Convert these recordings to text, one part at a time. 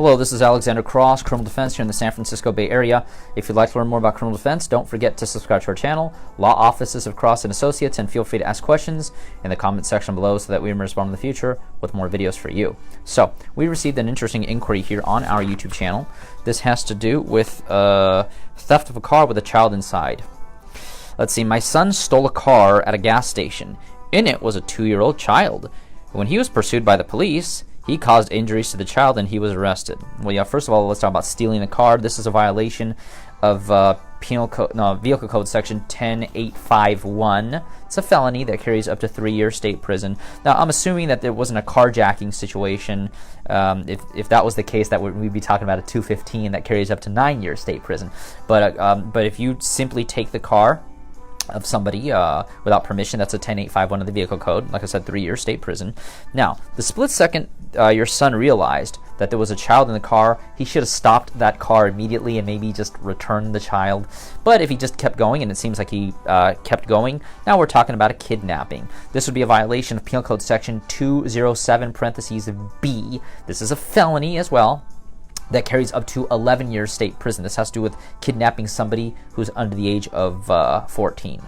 Hello, this is Alexander Cross, criminal defense here in the San Francisco Bay Area. If you'd like to learn more about criminal defense, don't forget to subscribe to our channel, Law Offices of Cross & Associates, and feel free to ask questions in the comment section below so that we can respond in the future with more videos for you. So, we received an interesting inquiry here on our YouTube channel. This has to do with theft of a car with a child inside. Let's see, my son stole a car at a gas station. In it was a 2-year-old child. When he was pursued by the police, he caused injuries to the child and he was arrested. Well, yeah, first of all, let's talk about stealing a car. This is a violation of Vehicle Code Section 10851. It's a felony that carries up to 3 years state prison. Now, I'm assuming that there wasn't a carjacking situation. If that was the case, that we'd be talking about a 215 that carries up to 9 years state prison. But if you simply take the car of somebody without permission, that's a 10851 of the Vehicle Code. Like I said, 3 years state prison. Now, the split second your son realized that there was a child in the car, he should have stopped that car immediately and maybe just returned the child. But if he just kept going, and it seems like he kept going, now we're talking about a kidnapping. This would be a violation of Penal Code Section 207 parentheses B. This is a felony as well that carries up to 11 years state prison. This has to do with kidnapping somebody who's under the age of 14.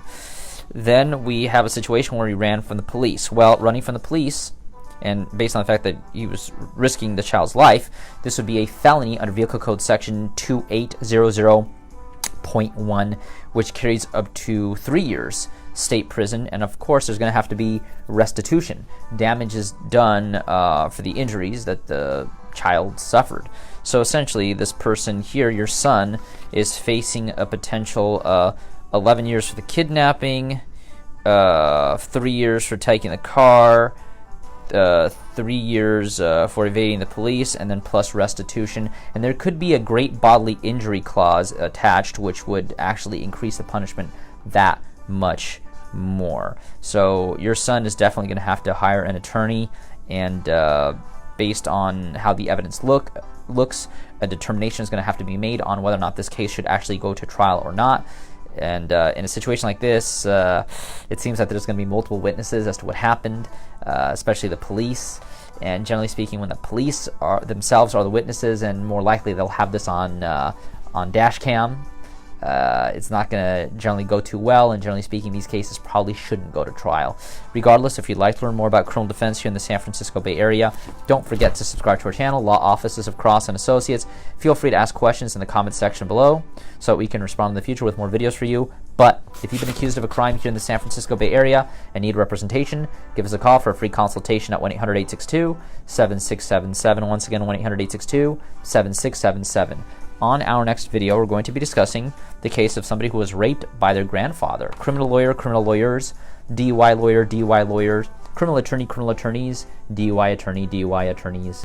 Then we have a situation where he ran from the police. Well, running from the police, and based on the fact that he was risking the child's life, this would be a felony under Vehicle Code Section 2800.1, which carries up to 3 years state prison. And of course, there's going to have to be restitution. Damage is done for the injuries that the child suffered. So essentially, this person here, your son, is facing a potential 11 years for the kidnapping, 3 years for taking the car, 3 years for evading the police, and then plus restitution. And there could be a great bodily injury clause attached, which would actually increase the punishment that much more. So your son is definitely going to have to hire an attorney, and based on how the evidence looks, a determination is going to have to be made on whether or not this case should actually go to trial or not. And in a situation like this, it seems that there's going to be multiple witnesses as to what happened, especially the police. And generally speaking, when the police themselves are the witnesses, and more likely they'll have this on dash cam, it's not going to generally go too well, and generally speaking, these cases probably shouldn't go to trial. Regardless, if you'd like to learn more about criminal defense here in the San Francisco Bay Area, don't forget to subscribe to our channel, Law Offices of Cross & Associates. Feel free to ask questions in the comment section below so we can respond in the future with more videos for you. But if you've been accused of a crime here in the San Francisco Bay Area and need representation, give us a call for a free consultation at 1-800-862-7677. Once again, 1-800-862-7677. On our next video, we're going to be discussing the case of somebody who was raped by their grandfather. Criminal lawyer, criminal lawyers, DUI lawyer, DUI lawyers, criminal attorney, criminal attorneys, DUI attorney, DUI attorneys.